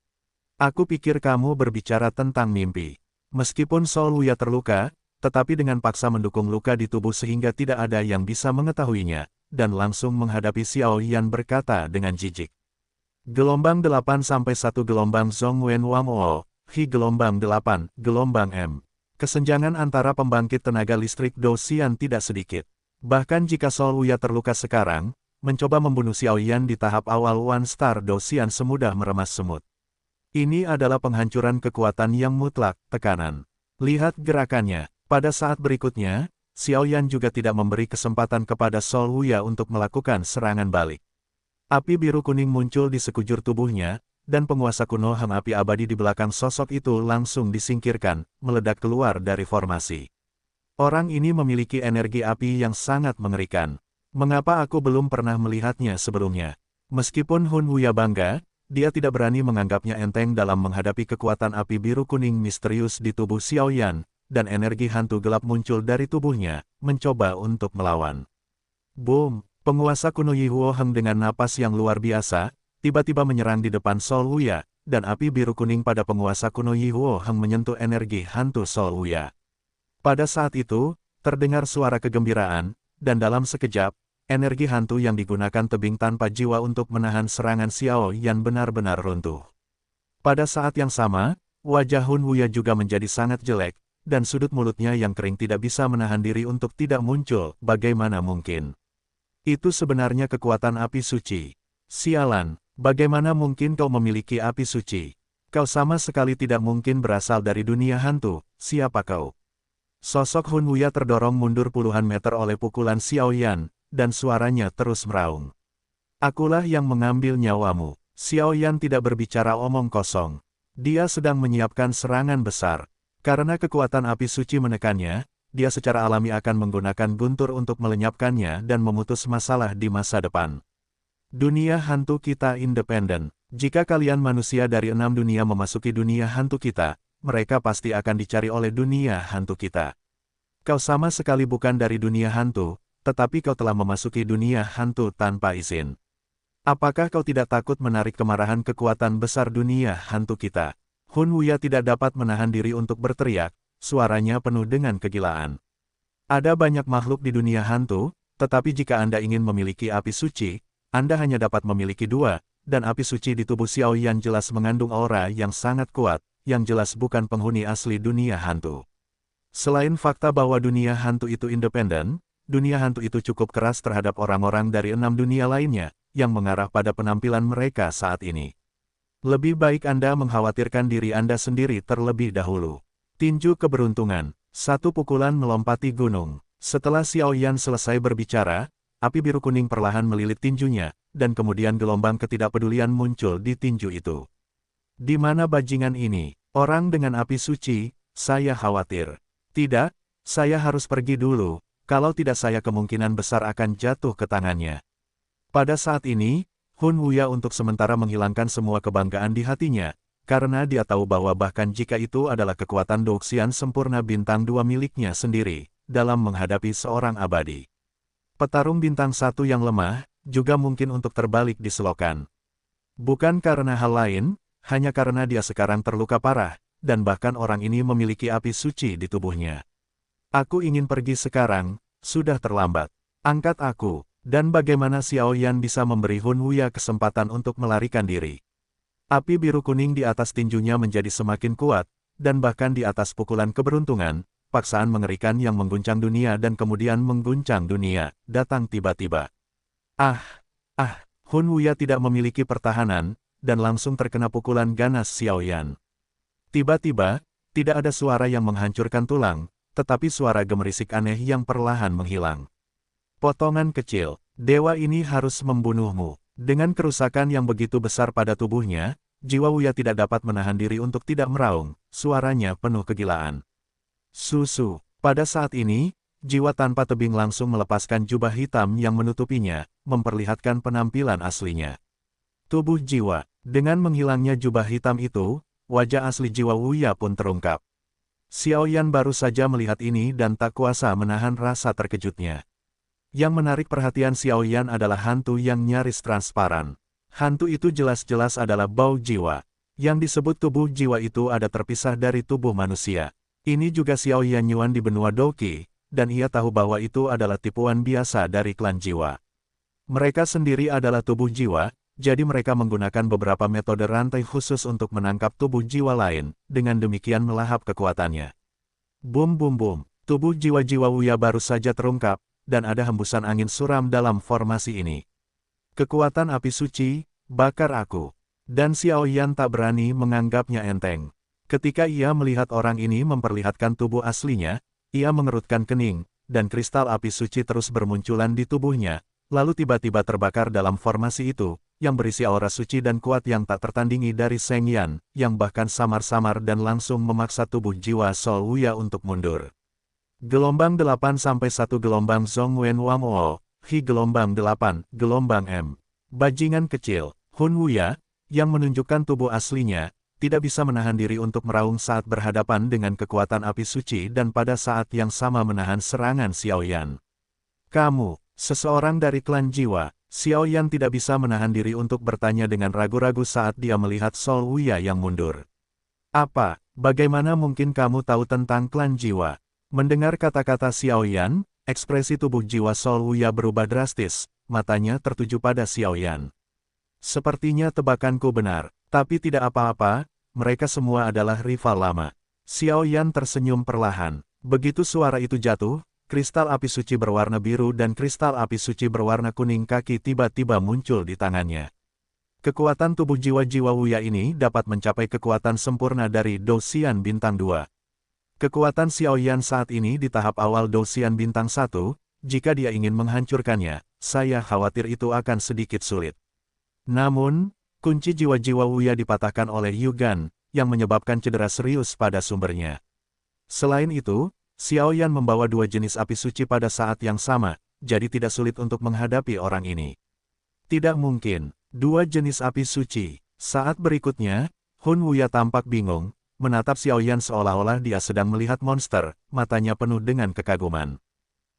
Aku pikir kamu berbicara tentang mimpi. Meskipun Sol Wuya terluka, tetapi dengan paksa mendukung luka di tubuh sehingga tidak ada yang bisa mengetahuinya, dan langsung menghadapi Xiao Yan berkata dengan jijik. Gelombang 8 sampai 1 gelombang Zhong Wen Wang O, Hi gelombang 8, gelombang M. Kesenjangan antara pembangkit tenaga listrik Do Xian tidak sedikit. Bahkan jika Sol Wuya terluka sekarang, mencoba membunuh Xiao Yan di tahap awal One Star Do Xian semudah meremas semut. Ini adalah penghancuran kekuatan yang mutlak, tekanan. Lihat gerakannya. Pada saat berikutnya, Xiao Yan juga tidak memberi kesempatan kepada Sol Wuya untuk melakukan serangan balik. Api biru kuning muncul di sekujur tubuhnya, dan penguasa kuno Hem Api Abadi di belakang sosok itu langsung disingkirkan, meledak keluar dari formasi. Orang ini memiliki energi api yang sangat mengerikan. Mengapa aku belum pernah melihatnya sebelumnya? Meskipun Hun Wuya bangga, dia tidak berani menganggapnya enteng dalam menghadapi kekuatan api biru kuning misterius di tubuh Xiao Yan, dan energi hantu gelap muncul dari tubuhnya, mencoba untuk melawan. Boom! Penguasa kuno Yi Huo Heng dengan napas yang luar biasa, tiba-tiba menyerang di depan Sol Wuya, dan api biru kuning pada penguasa kuno Yi Huo Heng menyentuh energi hantu Sol Wuya. Pada saat itu, terdengar suara kegembiraan, dan dalam sekejap, energi hantu yang digunakan tebing tanpa jiwa untuk menahan serangan Xiao Yan benar-benar runtuh. Pada saat yang sama, wajah Hun Wuya juga menjadi sangat jelek, dan sudut mulutnya yang kering tidak bisa menahan diri untuk tidak muncul, bagaimana mungkin. Itu sebenarnya kekuatan api suci. Sialan, bagaimana mungkin kau memiliki api suci? Kau sama sekali tidak mungkin berasal dari dunia hantu, siapa kau? Sosok Hun Wuya terdorong mundur puluhan meter oleh pukulan Xiao Yan, dan suaranya terus meraung. Akulah yang mengambil nyawamu. Xiao Yan tidak berbicara omong kosong. Dia sedang menyiapkan serangan besar. Karena kekuatan api suci menekannya, dia secara alami akan menggunakan guntur untuk melenyapkannya dan memutus masalah di masa depan. Dunia hantu kita independen. Jika kalian manusia dari 6 dunia memasuki dunia hantu kita, mereka pasti akan dicari oleh dunia hantu kita. Kau sama sekali bukan dari dunia hantu, tetapi kau telah memasuki dunia hantu tanpa izin. Apakah kau tidak takut menarik kemarahan kekuatan besar dunia hantu kita? Hun Wuya tidak dapat menahan diri untuk berteriak, suaranya penuh dengan kegilaan. Ada banyak makhluk di dunia hantu, tetapi jika Anda ingin memiliki api suci, Anda hanya dapat memiliki 2, dan api suci di tubuh Xiao Yan jelas mengandung aura yang sangat kuat, yang jelas bukan penghuni asli dunia hantu. Selain fakta bahwa dunia hantu itu independen, dunia hantu itu cukup keras terhadap orang-orang dari 6 dunia lainnya, yang mengarah pada penampilan mereka saat ini. Lebih baik Anda mengkhawatirkan diri Anda sendiri terlebih dahulu. Tinju keberuntungan. Satu pukulan melompati gunung. Setelah Xiao Yan selesai berbicara, api biru kuning perlahan melilit tinjunya, dan kemudian gelombang ketidakpedulian muncul di tinju itu. Di mana bajingan ini? Orang dengan api suci, saya khawatir. Tidak, saya harus pergi dulu, kalau tidak saya kemungkinan besar akan jatuh ke tangannya. Pada saat ini, Hun Wuya untuk sementara menghilangkan semua kebanggaan di hatinya, karena dia tahu bahwa bahkan jika itu adalah kekuatan Douxian sempurna bintang 2 miliknya sendiri, dalam menghadapi seorang abadi. Petarung bintang 1 yang lemah, juga mungkin untuk terbalik di selokan. Bukan karena hal lain, hanya karena dia sekarang terluka parah, dan bahkan orang ini memiliki api suci di tubuhnya. Aku ingin pergi sekarang, sudah terlambat. Angkat aku. Dan bagaimana Xiao Yan bisa memberi Hun Wuya kesempatan untuk melarikan diri? Api biru kuning di atas tinjunya menjadi semakin kuat, dan bahkan di atas pukulan keberuntungan, paksaan mengerikan yang mengguncang dunia dan kemudian mengguncang dunia, datang tiba-tiba. Hun Wuya tidak memiliki pertahanan, dan langsung terkena pukulan ganas Xiao Yan. Tiba-tiba, tidak ada suara yang menghancurkan tulang, tetapi suara gemerisik aneh yang perlahan menghilang. Potongan kecil, dewa ini harus membunuhmu. Dengan kerusakan yang begitu besar pada tubuhnya, jiwa Wuya tidak dapat menahan diri untuk tidak meraung, suaranya penuh kegilaan. Susu. Pada saat ini, jiwa tanpa tebing langsung melepaskan jubah hitam yang menutupinya, memperlihatkan penampilan aslinya. Tubuh jiwa. Dengan menghilangnya jubah hitam itu, wajah asli jiwa Wuya pun terungkap. Xiao Yan baru saja melihat ini dan tak kuasa menahan rasa terkejutnya. Yang menarik perhatian Xiao Yan adalah hantu yang nyaris transparan. Hantu itu jelas-jelas adalah bau jiwa. Yang disebut tubuh jiwa itu ada terpisah dari tubuh manusia. Ini juga Xiao Yan Yuan di benua Douqi, dan ia tahu bahwa itu adalah tipuan biasa dari klan jiwa. Mereka sendiri adalah tubuh jiwa, jadi mereka menggunakan beberapa metode rantai khusus untuk menangkap tubuh jiwa lain, dengan demikian melahap kekuatannya. Bum bum bum, tubuh jiwa-jiwa Wuya baru saja terungkap, dan ada hembusan angin suram dalam formasi ini. Kekuatan api suci, bakar aku. Dan Xiao Yan tak berani menganggapnya enteng. Ketika ia melihat orang ini memperlihatkan tubuh aslinya, ia mengerutkan kening, dan kristal api suci terus bermunculan di tubuhnya, lalu tiba-tiba terbakar dalam formasi itu, yang berisi aura suci dan kuat yang tak tertandingi dari Sheng Yan, yang bahkan samar-samar dan langsung memaksa tubuh jiwa Sol Wuya untuk mundur. Gelombang 8-1 gelombang Zhong Wen Wang O, Hi gelombang 8, gelombang M. Bajingan kecil, Hun Wuya, yang menunjukkan tubuh aslinya, tidak bisa menahan diri untuk meraung saat berhadapan dengan kekuatan api suci dan pada saat yang sama menahan serangan Xiaoyan. Kamu, seseorang dari klan jiwa, Xiaoyan tidak bisa menahan diri untuk bertanya dengan ragu-ragu saat dia melihat Sol Wuya yang mundur. Apa, bagaimana mungkin kamu tahu tentang klan jiwa? Mendengar kata-kata Xiaoyan, ekspresi tubuh jiwa Sol Wuya berubah drastis, matanya tertuju pada Xiaoyan. Sepertinya tebakanku benar, tapi tidak apa-apa, mereka semua adalah rival lama. Xiaoyan tersenyum perlahan. Begitu suara itu jatuh, kristal api suci berwarna biru dan kristal api suci berwarna kuning kaki tiba-tiba muncul di tangannya. Kekuatan tubuh jiwa-jiwa Wuya ini dapat mencapai kekuatan sempurna dari Douxian Bintang 2. Kekuatan Xiaoyan saat ini di tahap awal Douxian Bintang 1, jika dia ingin menghancurkannya, saya khawatir itu akan sedikit sulit. Namun, kunci jiwa-jiwa Wuya dipatahkan oleh Yugan, yang menyebabkan cedera serius pada sumbernya. Selain itu, Xiaoyan membawa dua jenis api suci pada saat yang sama, jadi tidak sulit untuk menghadapi orang ini. Tidak mungkin, dua jenis api suci. Saat berikutnya, Hun Wuya tampak bingung, menatap Xiaoyan seolah-olah dia sedang melihat monster, matanya penuh dengan kekaguman.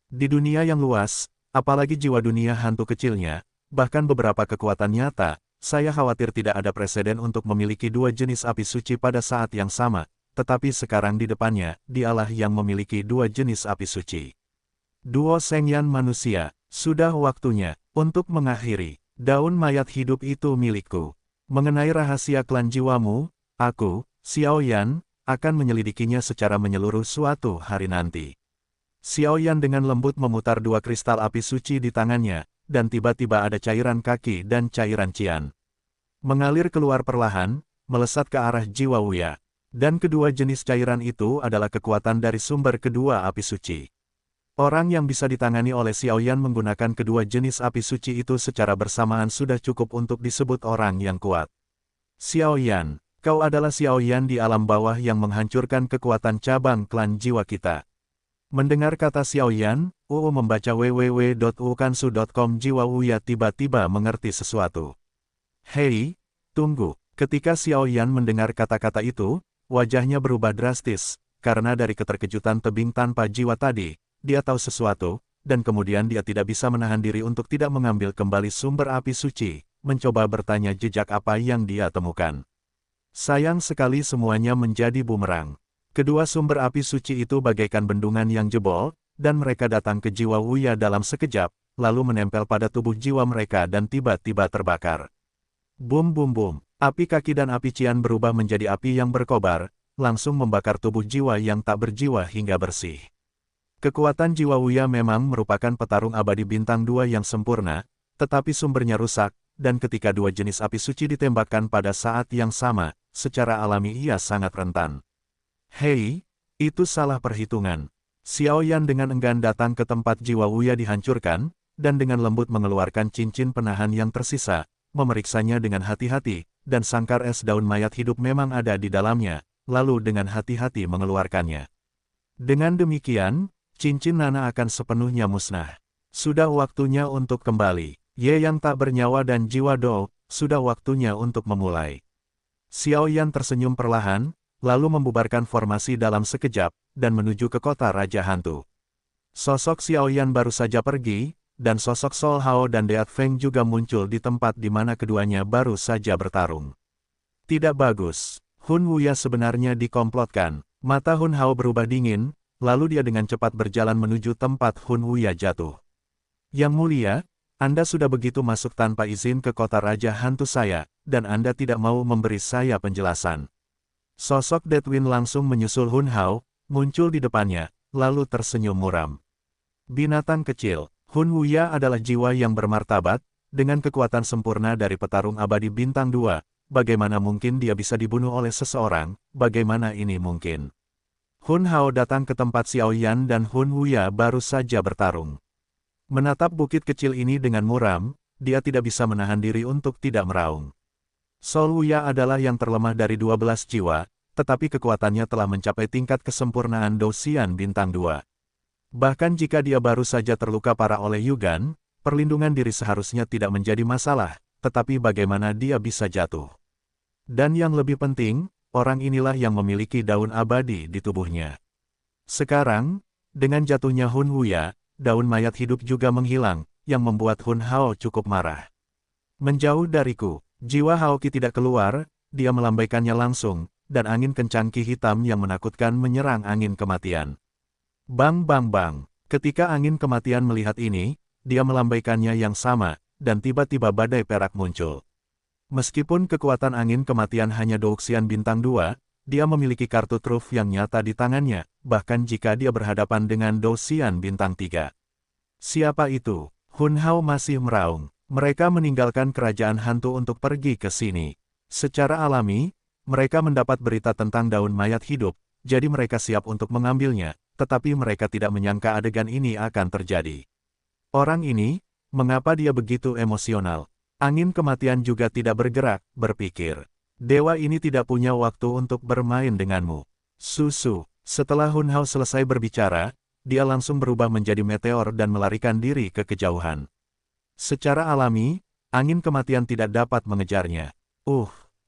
Di dunia yang luas, apalagi jiwa dunia hantu kecilnya, bahkan beberapa kekuatan nyata, saya khawatir tidak ada preseden untuk memiliki dua jenis api suci pada saat yang sama, tetapi sekarang di depannya, dialah yang memiliki dua jenis api suci. Duo Shengyan manusia, sudah waktunya untuk mengakhiri. Daun mayat hidup itu milikku. Mengenai rahasia klan jiwamu, aku, Xiaoyan, akan menyelidikinya secara menyeluruh suatu hari nanti. Xiaoyan dengan lembut memutar dua kristal api suci di tangannya, dan tiba-tiba ada cairan kaki dan cairan cian. Mengalir keluar perlahan, melesat ke arah jiwa Wuya. Dan kedua jenis cairan itu adalah kekuatan dari sumber kedua api suci. Orang yang bisa ditangani oleh Xiaoyan menggunakan kedua jenis api suci itu secara bersamaan sudah cukup untuk disebut orang yang kuat. Xiaoyan, kau adalah Xiaoyan di alam bawah yang menghancurkan kekuatan cabang klan jiwa kita. Mendengar kata Xiaoyan, membaca www.ukansu.com jiwa Wuya tiba-tiba mengerti sesuatu. Hei, tunggu. Ketika Xiaoyan mendengar kata-kata itu, wajahnya berubah drastis, karena dari keterkejutan tebing tanpa jiwa tadi, dia tahu sesuatu, dan kemudian dia tidak bisa menahan diri untuk tidak mengambil kembali sumber api suci, mencoba bertanya jejak apa yang dia temukan. Sayang sekali semuanya menjadi bumerang. Kedua sumber api suci itu bagaikan bendungan yang jebol, dan mereka datang ke jiwa Wuya dalam sekejap, lalu menempel pada tubuh jiwa mereka dan tiba-tiba terbakar. Bum bum bum, api kaki dan api cian berubah menjadi api yang berkobar, langsung membakar tubuh jiwa yang tak berjiwa hingga bersih. Kekuatan jiwa Wuya memang merupakan petarung abadi bintang 2 yang sempurna, tetapi sumbernya rusak, dan ketika dua jenis api suci ditembakkan pada saat yang sama, secara alami ia sangat rentan. Hei, itu salah perhitungan. Xiaoyan dengan enggan datang ke tempat jiwa Wuya dihancurkan, dan dengan lembut mengeluarkan cincin penahan yang tersisa, memeriksanya dengan hati-hati, dan sangkar es daun mayat hidup memang ada di dalamnya, lalu dengan hati-hati mengeluarkannya. Dengan demikian, cincin nana akan sepenuhnya musnah. Sudah waktunya untuk kembali. Ye yang tak bernyawa dan jiwa Do, sudah waktunya untuk memulai. Xiaoyan tersenyum perlahan, lalu membubarkan formasi dalam sekejap, dan menuju ke kota Raja Hantu. Sosok Xiaoyan baru saja pergi, dan sosok Sol Hao dan Deat Feng juga muncul di tempat di mana keduanya baru saja bertarung. Tidak bagus. Hun Wuya sebenarnya dikomplotkan. Mata Hun Hao berubah dingin, lalu dia dengan cepat berjalan menuju tempat Hun Wuya jatuh. Yang mulia, Anda sudah begitu masuk tanpa izin ke kota Raja Hantu saya, dan Anda tidak mau memberi saya penjelasan. Sosok Deadwind langsung menyusul Hun Hao, muncul di depannya, lalu tersenyum muram. Binatang kecil, Hun Wuya adalah jiwa yang bermartabat, dengan kekuatan sempurna dari petarung abadi bintang 2, bagaimana mungkin dia bisa dibunuh oleh seseorang, bagaimana ini mungkin? Hun Hao datang ke tempat Xiaoyan dan Hun Wuya baru saja bertarung. Menatap bukit kecil ini dengan muram, dia tidak bisa menahan diri untuk tidak meraung. Sol Wuya adalah yang terlemah dari 12 jiwa, tetapi kekuatannya telah mencapai tingkat kesempurnaan Douxian Bintang 2. Bahkan jika dia baru saja terluka parah oleh Yugan, perlindungan diri seharusnya tidak menjadi masalah, tetapi bagaimana dia bisa jatuh? Dan yang lebih penting, orang inilah yang memiliki daun abadi di tubuhnya. Sekarang, dengan jatuhnya Hun Wuya, daun mayat hidup juga menghilang, yang membuat Hun Hao cukup marah. Menjauh dariku, jiwa Haoki tidak keluar, dia melambaikannya langsung, dan angin kencang ki hitam yang menakutkan menyerang angin kematian. Bang bang bang, ketika angin kematian melihat ini, dia melambaikannya yang sama, dan tiba-tiba badai perak muncul. Meskipun kekuatan angin kematian hanya Douxian bintang 2, dia memiliki kartu truf yang nyata di tangannya, bahkan jika dia berhadapan dengan Douxian bintang 3. Siapa itu? Hun Hao masih meraung. Mereka meninggalkan kerajaan hantu untuk pergi ke sini. Secara alami, mereka mendapat berita tentang daun mayat hidup, jadi mereka siap untuk mengambilnya, tetapi mereka tidak menyangka adegan ini akan terjadi. Orang ini, mengapa dia begitu emosional? Angin kematian juga tidak bergerak, berpikir. Dewa ini tidak punya waktu untuk bermain denganmu. Susu. Setelah Hun Hao selesai berbicara, dia langsung berubah menjadi meteor dan melarikan diri ke kejauhan. Secara alami, angin kematian tidak dapat mengejarnya.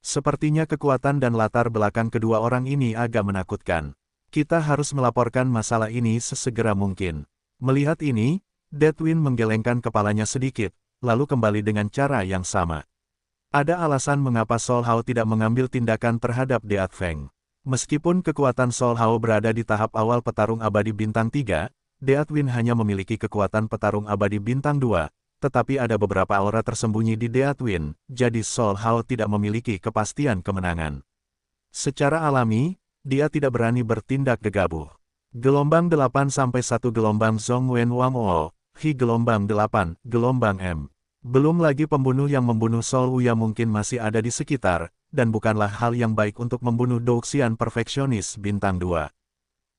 Sepertinya kekuatan dan latar belakang kedua orang ini agak menakutkan. Kita harus melaporkan masalah ini sesegera mungkin. Melihat ini, Deathwind menggelengkan kepalanya sedikit, lalu kembali dengan cara yang sama. Ada alasan mengapa Sol Hao tidak mengambil tindakan terhadap Deat Feng. Meskipun kekuatan Sol Hao berada di tahap awal petarung abadi bintang 3, Deathwind hanya memiliki kekuatan petarung abadi bintang 2, tetapi ada beberapa aura tersembunyi di Deathwind, jadi Sol Hao tidak memiliki kepastian kemenangan. Secara alami, dia tidak berani bertindak gegabah. Gelombang 8 sampai 1 gelombang Zhongwen Wang O, Hi gelombang 8, gelombang M. Belum lagi pembunuh yang membunuh Sol Wuya mungkin masih ada di sekitar, dan bukanlah hal yang baik untuk membunuh Douxian perfeksionis bintang 2.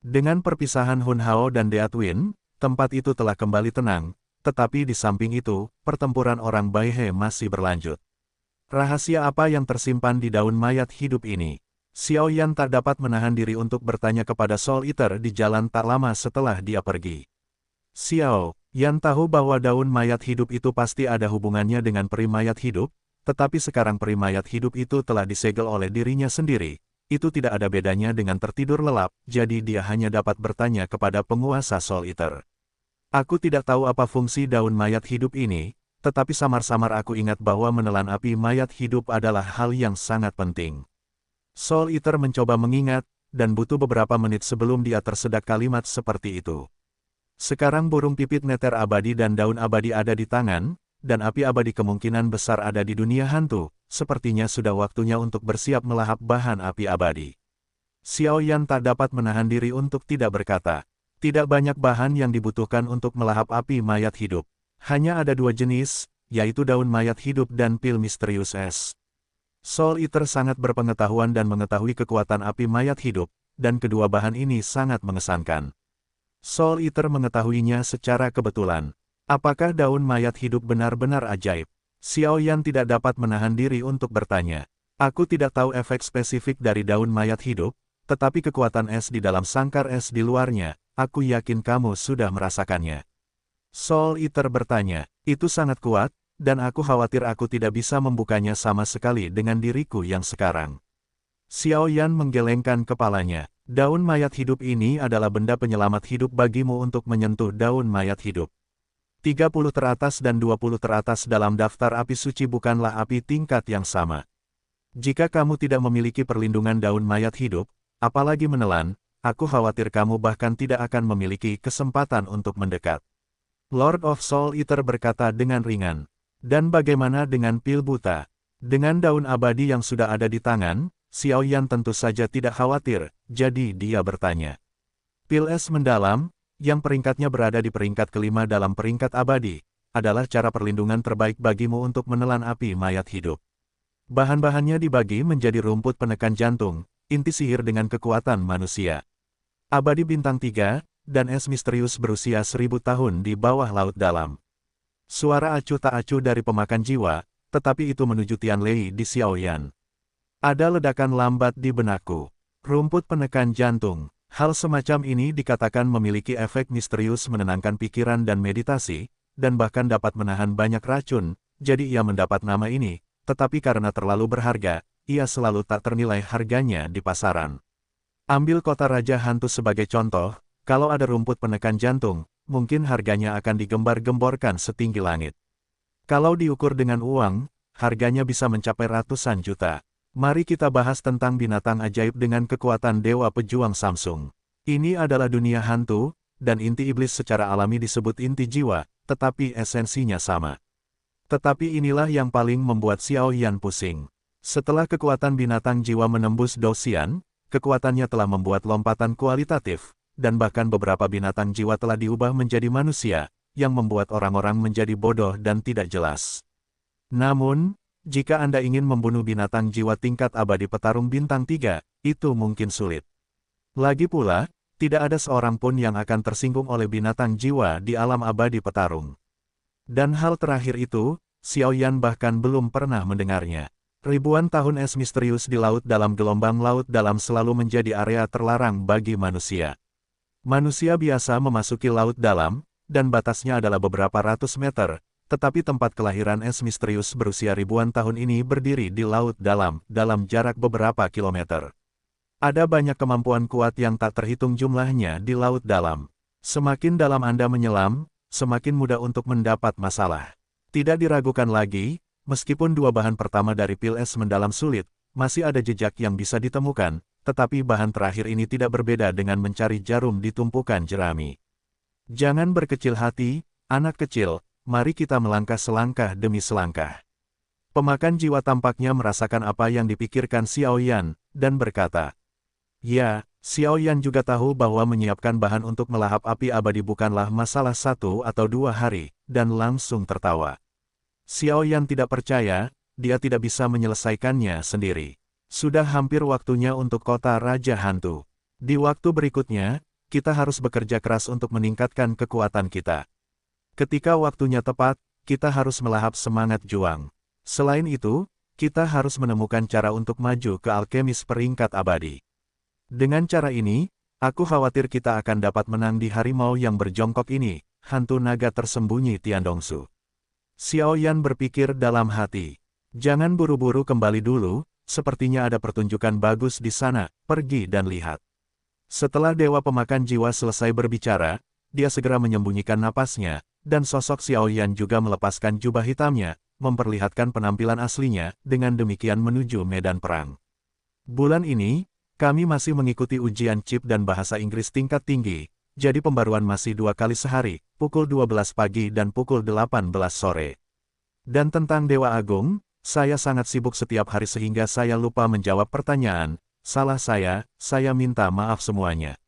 Dengan perpisahan Hun Hao dan Deathwind, tempat itu telah kembali tenang. Tetapi di samping itu, pertempuran orang Baihe masih berlanjut. Rahasia apa yang tersimpan di daun mayat hidup ini? Xiao Yan tak dapat menahan diri untuk bertanya kepada Soul Eater di jalan tak lama setelah dia pergi. Xiao Yan tahu bahwa daun mayat hidup itu pasti ada hubungannya dengan peri mayat hidup, tetapi sekarang peri mayat hidup itu telah disegel oleh dirinya sendiri. Itu tidak ada bedanya dengan tertidur lelap, jadi dia hanya dapat bertanya kepada penguasa Soul Eater. Aku tidak tahu apa fungsi daun mayat hidup ini, tetapi samar-samar aku ingat bahwa menelan api mayat hidup adalah hal yang sangat penting. Soul Eater mencoba mengingat, dan butuh beberapa menit sebelum dia tersedak kalimat seperti itu. Sekarang burung pipit neter abadi dan daun abadi ada di tangan, dan api abadi kemungkinan besar ada di dunia hantu, sepertinya sudah waktunya untuk bersiap melahap bahan api abadi. Xiao Yan tak dapat menahan diri untuk tidak berkata. Tidak banyak bahan yang dibutuhkan untuk melahap api mayat hidup. Hanya ada 2 jenis, yaitu daun mayat hidup dan pil misterius es. Soul Eater sangat berpengetahuan dan mengetahui kekuatan api mayat hidup, dan kedua bahan ini sangat mengesankan. Soul Eater mengetahuinya secara kebetulan. Apakah daun mayat hidup benar-benar ajaib? Xiao Yan tidak dapat menahan diri untuk bertanya. Aku tidak tahu efek spesifik dari daun mayat hidup, tetapi kekuatan es di dalam sangkar es di luarnya, aku yakin kamu sudah merasakannya. Soul Eater bertanya, itu sangat kuat, dan aku khawatir aku tidak bisa membukanya sama sekali dengan diriku yang sekarang. Xiao Yan menggelengkan kepalanya. Daun mayat hidup ini adalah benda penyelamat hidup bagimu untuk menyentuh daun mayat hidup. 30 teratas dan 20 teratas dalam daftar api suci bukanlah api tingkat yang sama. Jika kamu tidak memiliki perlindungan daun mayat hidup, apalagi menelan, aku khawatir kamu bahkan tidak akan memiliki kesempatan untuk mendekat. Lord of Soul Eater berkata dengan ringan. Dan bagaimana dengan pil buta? Dengan daun abadi yang sudah ada di tangan, Xiao Yan tentu saja tidak khawatir, jadi dia bertanya. Pil es mendalam, yang peringkatnya berada di peringkat kelima dalam peringkat abadi, adalah cara perlindungan terbaik bagimu untuk menelan api mayat hidup. Bahan-bahannya dibagi menjadi rumput penekan jantung, inti sihir dengan kekuatan manusia. Abadi bintang 3, dan es misterius berusia 1000 tahun di bawah laut dalam. Suara acuh tak acuh dari pemakan jiwa, tetapi itu menuju Tian Lei di Xiao Yan. Ada ledakan lambat di benakku. Rumput penekan jantung. Hal semacam ini dikatakan memiliki efek misterius menenangkan pikiran dan meditasi, dan bahkan dapat menahan banyak racun, jadi ia mendapat nama ini, tetapi karena terlalu berharga, ia selalu tak ternilai harganya di pasaran. Ambil kota Raja Hantu sebagai contoh, kalau ada rumput penekan jantung, mungkin harganya akan digembar-gemborkan setinggi langit. Kalau diukur dengan uang, harganya bisa mencapai ratusan juta. Mari kita bahas tentang binatang ajaib dengan kekuatan Dewa Pejuang Samsung. Ini adalah dunia hantu, dan inti iblis secara alami disebut inti jiwa, tetapi esensinya sama. Tetapi inilah yang paling membuat Xiao Yan pusing. Setelah kekuatan binatang jiwa menembus Douxian, kekuatannya telah membuat lompatan kualitatif, dan bahkan beberapa binatang jiwa telah diubah menjadi manusia, yang membuat orang-orang menjadi bodoh dan tidak jelas. Namun, jika Anda ingin membunuh binatang jiwa tingkat abadi petarung bintang 3, itu mungkin sulit. Lagi pula, tidak ada seorang pun yang akan tersinggung oleh binatang jiwa di alam abadi petarung. Dan hal terakhir itu, Xiao Yan bahkan belum pernah mendengarnya. Ribuan tahun es misterius di laut dalam gelombang laut dalam selalu menjadi area terlarang bagi manusia. Manusia biasa memasuki laut dalam, dan batasnya adalah beberapa ratus meter, tetapi tempat kelahiran es misterius berusia ribuan tahun ini berdiri di laut dalam jarak beberapa kilometer. Ada banyak kemampuan kuat yang tak terhitung jumlahnya di laut dalam. Semakin dalam Anda menyelam, semakin mudah untuk mendapat masalah. Tidak diragukan lagi, meskipun dua bahan pertama dari pil es mendalam sulit, masih ada jejak yang bisa ditemukan, tetapi bahan terakhir ini tidak berbeda dengan mencari jarum di tumpukan jerami. Jangan berkecil hati, anak kecil, mari kita melangkah selangkah demi selangkah. Pemakan jiwa tampaknya merasakan apa yang dipikirkan Xiao Yan, dan berkata, "Ya, Xiao Yan juga tahu bahwa menyiapkan bahan untuk melahap api abadi bukanlah masalah 1 atau 2 hari, dan langsung tertawa. Xiao Yan tidak percaya, dia tidak bisa menyelesaikannya sendiri. Sudah hampir waktunya untuk kota Raja Hantu. Di waktu berikutnya, kita harus bekerja keras untuk meningkatkan kekuatan kita. Ketika waktunya tepat, kita harus melahap semangat juang. Selain itu, kita harus menemukan cara untuk maju ke alkemis peringkat abadi. Dengan cara ini, aku khawatir kita akan dapat menang di harimau yang berjongkok ini, hantu naga tersembunyi Tiandongsu." Xiao Yan berpikir dalam hati. Jangan buru-buru kembali dulu, sepertinya ada pertunjukan bagus di sana, pergi dan lihat. Setelah Dewa Pemakan Jiwa selesai berbicara, dia segera menyembunyikan napasnya, dan sosok Xiao Yan juga melepaskan jubah hitamnya, memperlihatkan penampilan aslinya, dengan demikian menuju medan perang. Bulan ini, kami masih mengikuti ujian chip dan bahasa Inggris tingkat tinggi, jadi pembaruan masih 2 kali sehari, pukul 12 pagi dan pukul 18 sore. Dan tentang Dewa Agung, saya sangat sibuk setiap hari sehingga saya lupa menjawab pertanyaan. Salah saya minta maaf semuanya.